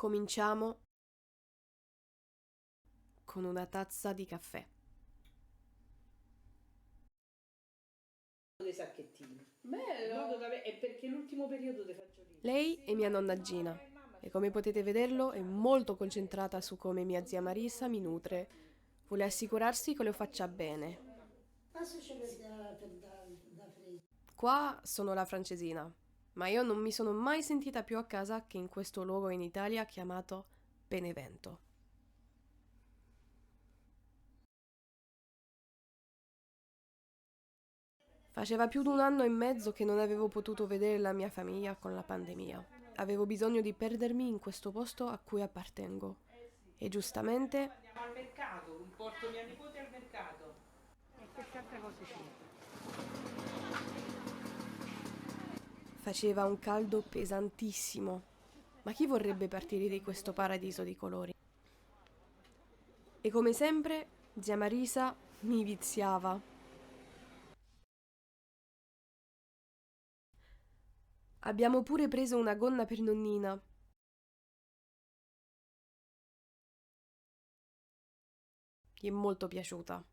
Cominciamo con una tazza di caffè. Dei sacchettini. Bello! È perché l'ultimo periodo te faccio lì. Lei è mia nonna Gina e come potete vederlo è molto concentrata su come mia zia Marisa mi nutre. Vuole assicurarsi che lo faccia bene. Qua sono la francesina, ma io non mi sono mai sentita più a casa che in questo luogo in Italia chiamato Benevento. Faceva più di un anno e mezzo che non avevo potuto vedere la mia famiglia con la pandemia. Avevo bisogno di perdermi in questo posto a cui appartengo. E giustamente Andiamo al mercato, porto mia nipote al mercato. E queste altre cose sì. faceva un caldo pesantissimo. Ma chi vorrebbe partire di questo paradiso di colori? E come sempre, zia Marisa mi viziava. Abbiamo pure preso una gonna per nonnina. Gli è molto piaciuta.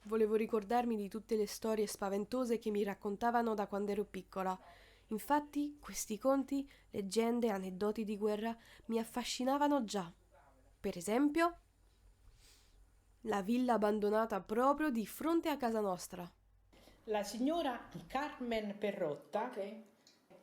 Volevo ricordarmi di tutte le storie spaventose che mi raccontavano da quando ero piccola. Infatti, questi conti, leggende, aneddoti di guerra mi affascinavano già. Per esempio, la villa abbandonata proprio di fronte a casa nostra. La signora Carmen Perrotta, Ok.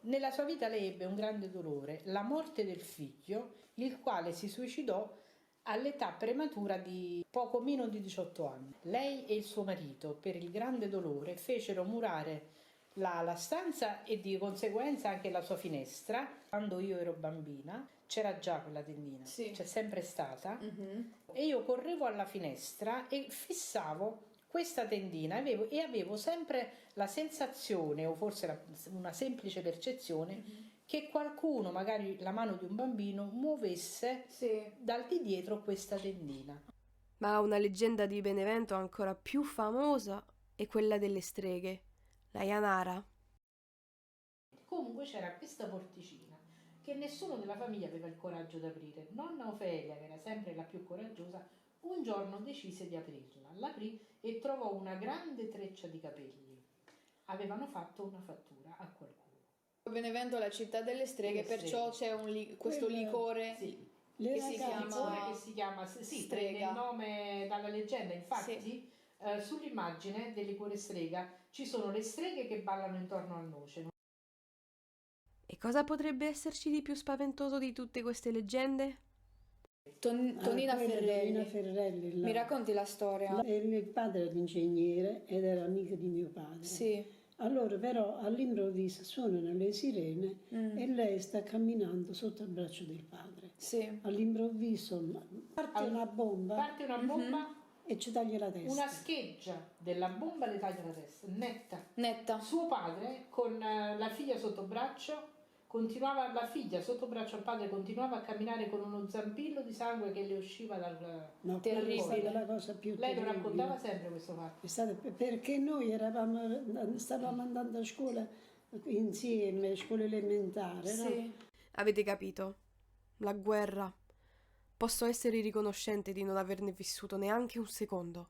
nella sua vita lei ebbe un grande dolore, la morte del figlio, il quale si suicidò all'età prematura di poco meno di 18 anni. Lei e il suo marito, per il grande dolore, fecero murare la stanza e di conseguenza anche la sua finestra. Quando io ero bambina c'era già quella tendina, Sì. c'è sempre stata, Mhm. e io correvo alla finestra e fissavo questa tendina e avevo sempre la sensazione, o forse una semplice percezione, che qualcuno, magari la mano di un bambino, muovesse Sì. dal di dietro questa tendina. Ma una leggenda di Benevento ancora più famosa è quella delle streghe, la Janara. Comunque c'era questa porticina che nessuno della famiglia aveva il coraggio di aprire. Nonna Ofelia, che era sempre la più coraggiosa, un giorno decise di aprirla. L'aprì e trovò una grande treccia di capelli. Avevano fatto una fattura a qualcuno. Benevento è la città delle streghe, Delle perciò streghe. c'è questo liquore Sì. che si Liquore chiama che si chiama, sì, strega. prende il nome dalla leggenda. Infatti, sull'immagine del liquore strega ci sono le streghe che ballano intorno al noce. E cosa potrebbe esserci di più spaventoso di tutte queste leggende? Tonina quella Ferrelli. Tonina Ferrelli, là. Mi racconti la storia? Il padre era ingegnere ed era amico di mio padre. Sì. Allora però all'improvviso suonano le sirene e lei sta camminando sotto il braccio del padre. Sì. All'improvviso parte una bomba Parte una bomba, e ci taglia la testa. una scheggia della bomba le taglia la testa, netta. Netta. Suo padre, con la figlia sotto braccio, la figlia sotto braccio al padre continuava a camminare con uno zampillo di sangue che le usciva dal... No, Terribile. quella è stata la cosa più Lei lo terribile. raccontava sempre questo fatto. È stata perché noi stavamo andando a scuola insieme, scuola elementare, no? Sì. Avete capito? La guerra. Posso essere riconoscente di non averne vissuto neanche un secondo.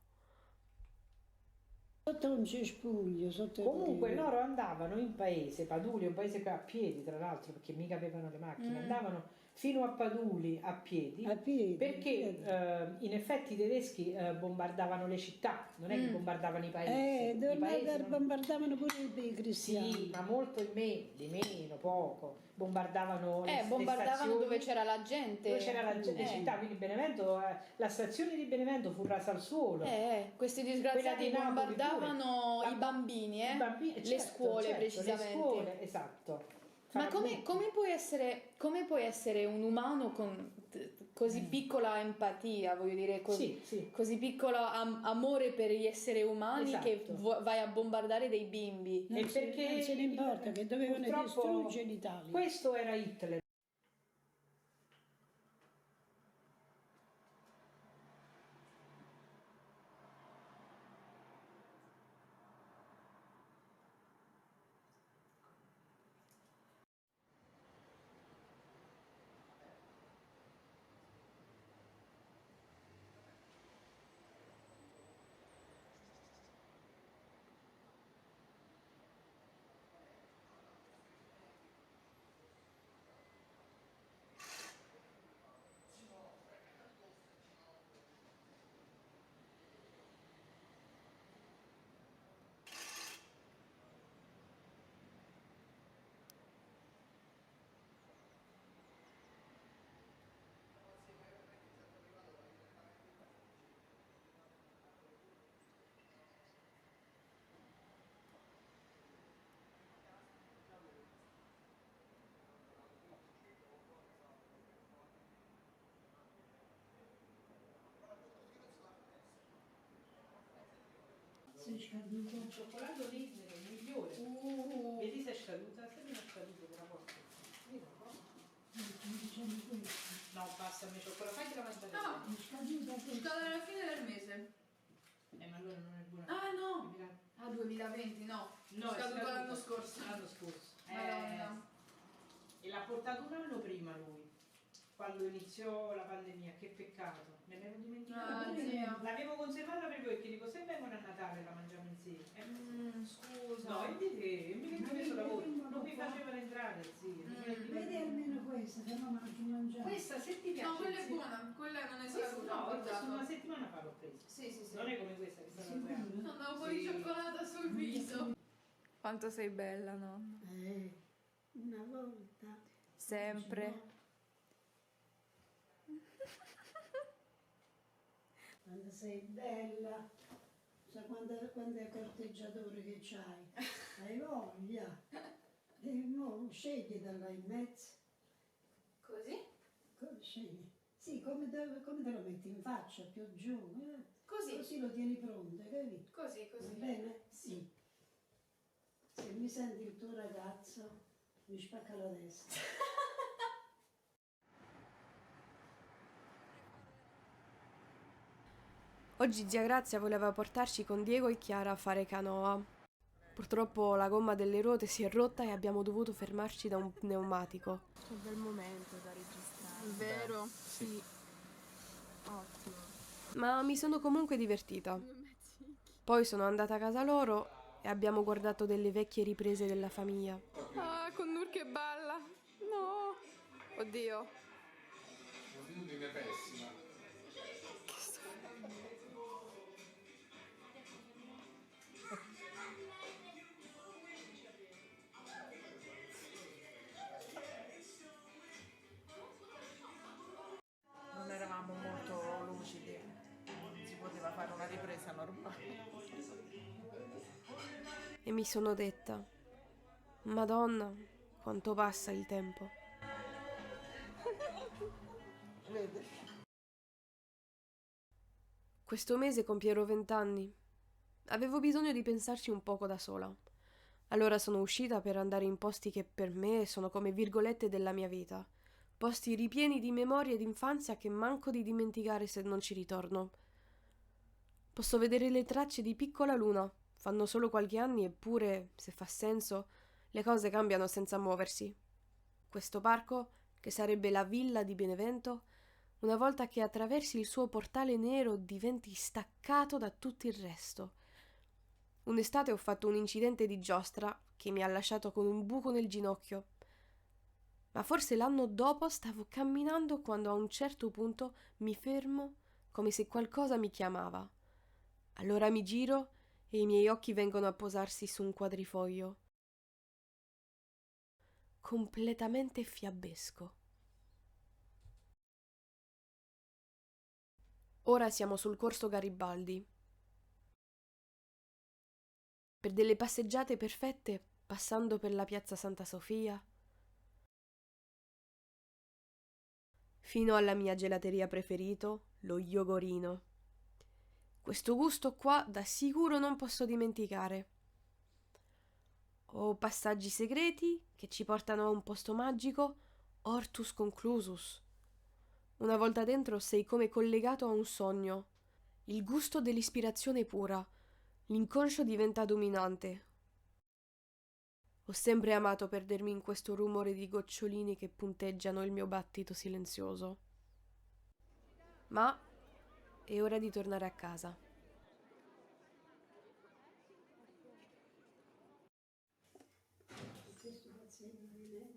Sotto un cespuglio, sotto Comunque loro andavano in paese, Paduli è un paese che a piedi tra l'altro, perché mica avevano le macchine, andavano fino a Paduli a piedi, perché in effetti i tedeschi bombardavano le città, non è che bombardavano i paesi. I paesi bombardavano pure i cristiani. sì, ma molto di meno, poco. Bombardavano le Bombardavano dove stazioni, c'era la gente. dove c'era la gente, città, quindi Benevento, la stazione di Benevento fu rasa al suolo. Questi Quella disgraziati di Napoli bombardavano pure. i bambini, I bambini, le certo, scuole certo, precisamente. le scuole, esatto. Ma come può essere un umano con così piccola empatia, voglio dire, Sì, sì. così piccolo amore per gli esseri umani, Esatto. che vai a bombardare dei bimbi? Non E perché non se ne importa, che dovevano purtroppo distruggere l'Italia. questo era Hitler. Sei scaduto. Il cioccolato Nestlé è il migliore. Vedi se è scaduta? Se non è scaduto per la porta. Vedi un po'? Diciamo questo. No, basta, mi cioccolato. Fai la mangiare. Ah. È scaduta questa. Scade alla fine del mese. Ma allora non è buona. Ah no! Ah, 2020, no. No, è Scaduto l'anno scorso. L'anno scorso. Madonna. E l'ha portato un anno prima lui, quando iniziò la pandemia. Che peccato, me l'ero dimenticata. Ah, zia. L'avevo conservata proprio perché dico, se vengono a Natale la mangiamo insieme. Scusa. No, invece ho messo lavoro, non mi facevano entrare, sì. Vedi almeno questa, che non mangi mangiare. Questa se ti piace. No, quella è sì. buona, quella non è Questa, scaduta. no, ho questa guardato. una settimana fa l'ho presa. Sì, sì, sì. Non è come questa che sta da 2 anni. Non ho un po' di Sì. cioccolata sul viso. Quanto sei bella, nonna. Una volta. Sempre. Quando sei bella, sai quando è corteggiatore che c'hai, hai voglia. E mo scegli da là in mezzo. Così? Scegli. Sì, come te lo metti in faccia, più giù. Così. Così lo tieni pronto, capito? Così, Va così. bene? Sì. Se mi senti il tuo ragazzo, mi spacca la testa. Oggi zia Grazia voleva portarci con Diego e Chiara a fare canoa. Purtroppo la gomma delle ruote si è rotta e abbiamo dovuto fermarci da un pneumatico. Che bel momento da registrare. Vero? Sì. Ottimo. Ma mi sono comunque divertita. Poi sono andata a casa loro e abbiamo guardato delle vecchie riprese della famiglia. Ah, con Nur che balla. No. Oddio. L'attitudine pessima. Non eravamo molto lucidi. Non si poteva fare una ripresa normale. E mi sono detta, Madonna, quanto passa il tempo. Vedi? Questo mese compierò 20 anni. Avevo bisogno di pensarci un poco da sola. Allora sono uscita per andare in posti che per me sono come virgolette della mia vita. Posti ripieni di memorie d'infanzia che manco di dimenticare se non ci ritorno. Posso vedere le tracce di piccola Luna. Fanno solo qualche anni eppure, se fa senso, le cose cambiano senza muoversi. Questo parco, che sarebbe la villa di Benevento, una volta che attraversi il suo portale nero diventi staccato da tutto il resto. Un'estate ho fatto un incidente di giostra che mi ha lasciato con un buco nel ginocchio. Ma forse l'anno dopo stavo camminando quando a un certo punto mi fermo come se qualcosa mi chiamava. Allora mi giro e i miei occhi vengono a posarsi su un quadrifoglio. Completamente fiabesco. Ora siamo sul corso Garibaldi. Per delle passeggiate perfette, passando per la piazza Santa Sofia, fino alla mia gelateria preferito, lo Yogurino. Questo gusto qua da sicuro non posso dimenticare. O passaggi segreti che ci portano a un posto magico, Hortus Conclusus. Una volta dentro sei come collegato a un sogno. Il gusto dell'ispirazione pura. L'inconscio diventa dominante. Ho sempre amato perdermi in questo rumore di gocciolini che punteggiano il mio battito silenzioso. Ma è ora di tornare a casa. Questo paziente di me.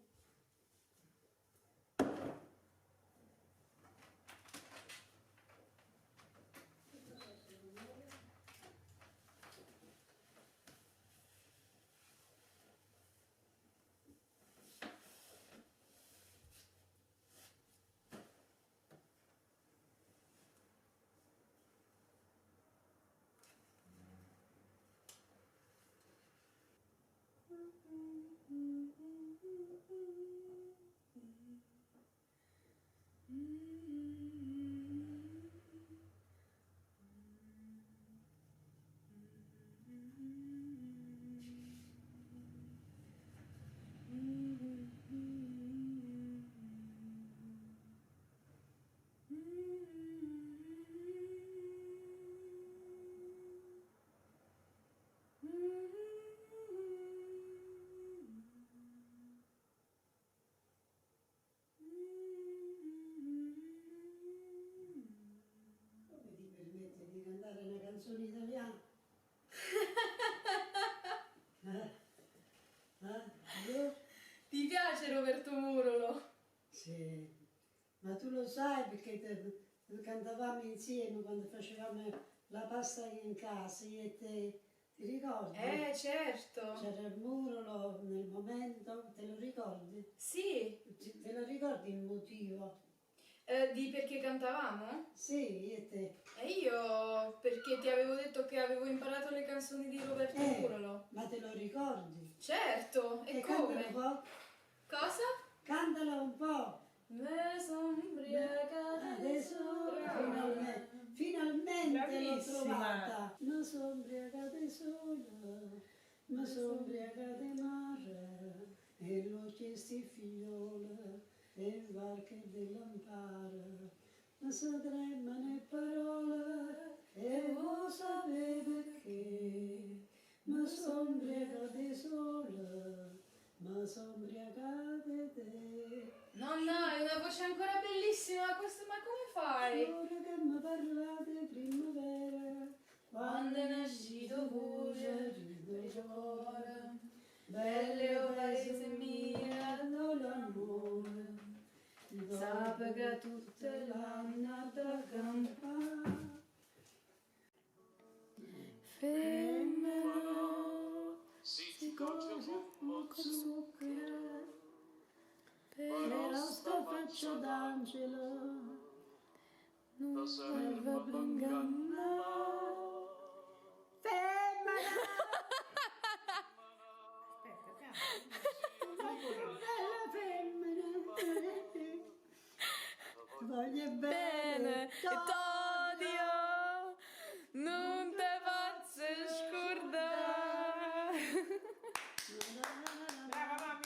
canzoni italiane. Io? Ti piace Roberto Murolo? Sì, ma tu lo sai perché cantavamo insieme quando facevamo la pasta in casa, io e te, ti ricordi? Certo. C'era il muro nel momento, te lo ricordi? Sì. Te lo ricordi il motivo? Di perché cantavamo? Sì, io e te. E io perché ti avevo detto che avevo imparato le canzoni di Roberto Murolo. Ma te lo ricordi? Certo, e cantala un come? po', Cosa? cantala un po'. Me son ubriacata Adesso finalmente l'ho trovata. Non sono ubriacata sola, ma sono ubriacata mare, e l'ho chiesto figliola, e il varche dell'ampara. Ma se tremano le parole, e voi sapete perché, ma sono ubriacata sola, ma sono ubriacata te. Nonna, hai una voce ancora bellissima, ma come fai? Ora che mi parlate primavera, Quando è nascito voce, il cuore, belle o paese mia, non l'amore, sape che tutte l'anno da campare. Femmina, si cose poco zucchero, però sto faccia d'angelo, non serve a ingannare. bella femmina, voglio Bene, bene, e t'odio, non te faccio scordare.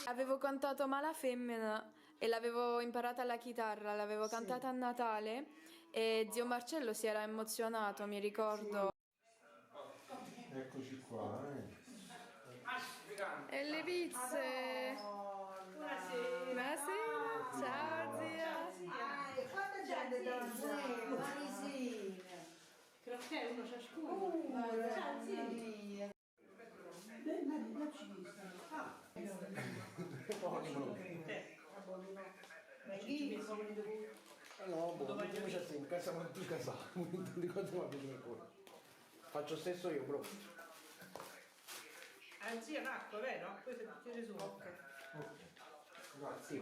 Avevo cantato Mala Femmina e l'avevo imparata alla chitarra, l'avevo cantata a Natale e zio Marcello si era emozionato, mi ricordo. Eccoci qua, E le pizze! Buonasera. Buonasera, ciao zia! quanta gente Crocchè, uno ciascuno. Ciao, zia. Marina ci No, boh, mi c'è in casa ma tu casa, non ricordo ma piace ancora. Faccio stesso io, bro. Zia, l'acqua, vero? Questo è il resumo. Grazie.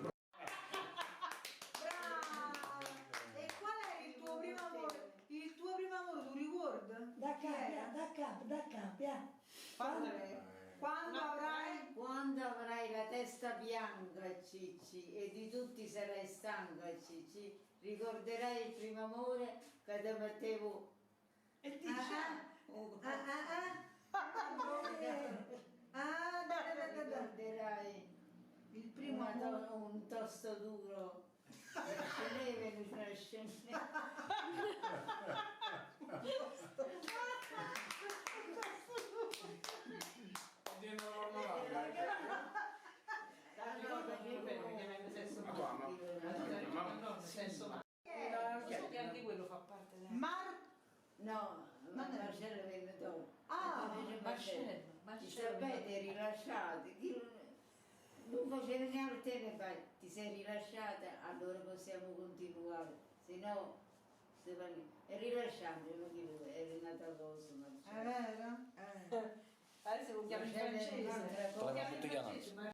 E qual è il tuo primo amore? Il tuo primo amore, tu ricordi? da capo. Quando avrai la testa bianca, Cicci, e di tutti sarai stanca, Cicci, ricorderai il primo amore che ti mettevo. E ti Ricorderai Il primo un tosto duro. Scendeve una scendeva. Di quello fa parte della... No, Marcello venne dopo. Marcello. Ti sapete rilasciati, non faceva neanche te ne fai, ti sei rilasciata, allora possiamo continuare, se no Stefania è rilasciante, non dico è rinata addosso Marcello. vero? Adesso lo chiamo in Marcello è francese. un'altra Lo cosa. chiamo in francese.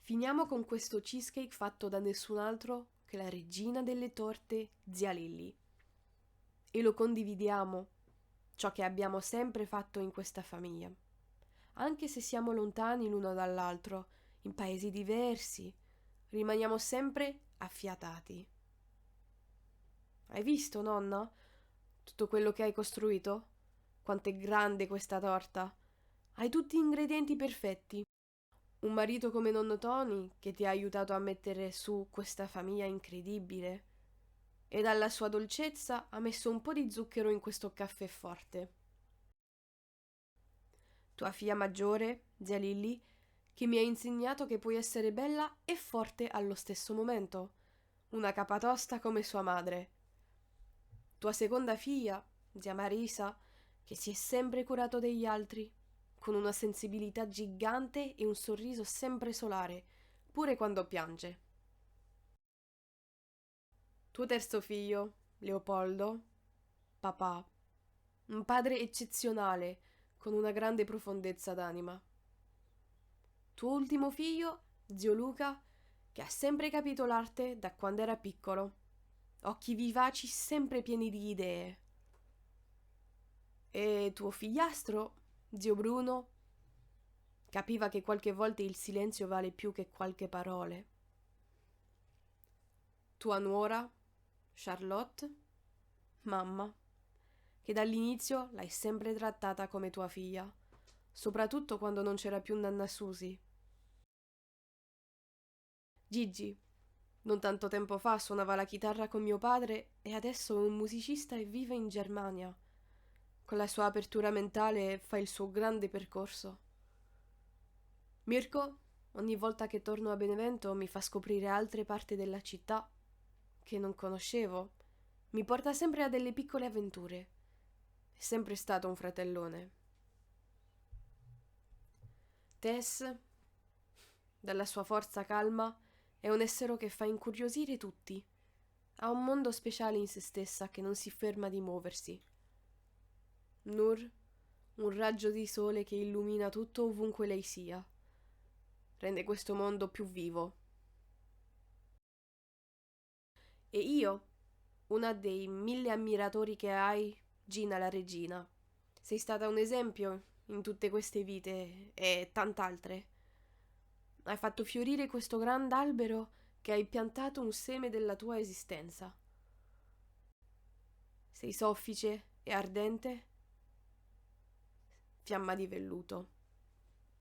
Finiamo con questo cheesecake fatto da nessun altro che la regina delle torte, zia Lilly. E lo condividiamo, ciò che abbiamo sempre fatto in questa famiglia. Anche se siamo lontani l'uno dall'altro, in paesi diversi, rimaniamo sempre affiatati. Hai visto, nonna? Tutto quello che hai costruito? Quanto è grande questa torta! Hai tutti gli ingredienti perfetti. Un marito come nonno Tony che ti ha aiutato a mettere su questa famiglia incredibile e dalla sua dolcezza ha messo un po' di zucchero in questo caffè forte. Tua figlia maggiore, zia Lilly, che mi ha insegnato che puoi essere bella e forte allo stesso momento. una capatosta come sua madre. Tua seconda figlia, zia Marisa, che si è sempre curato degli altri, con una sensibilità gigante e un sorriso sempre solare, pure quando piange. Tuo terzo figlio, Leopoldo, papà, un padre eccezionale, con una grande profondezza d'anima. Tuo ultimo figlio, zio Luca, che ha sempre capito l'arte da quando era piccolo, occhi vivaci sempre pieni di idee. E tuo figliastro, zio Bruno, capiva che qualche volta il silenzio vale più che qualche parole. Tua nuora, Charlotte, mamma, che dall'inizio l'hai sempre trattata come tua figlia, soprattutto quando non c'era più Nanna Susi. Gigi, non tanto tempo fa suonava la chitarra con mio padre e adesso è un musicista e vive in Germania. Con la sua apertura mentale fa il suo grande percorso. Mirko, ogni volta che torno a Benevento, mi fa scoprire altre parti della città che non conoscevo. Mi porta sempre a delle piccole avventure. È sempre stato un fratellone. Tess, dalla sua forza calma, è un essere che fa incuriosire tutti. Ha un mondo speciale in se stessa che non si ferma di muoversi. Nur, un raggio di sole che illumina tutto ovunque lei sia. Rende questo mondo più vivo. E io, una dei 1000 ammiratori che hai, Gina la regina. Sei stata un esempio in tutte queste vite e tant'altre. Hai fatto fiorire questo grand'albero che hai piantato un seme della tua esistenza. Sei soffice e ardente, fiamma di velluto.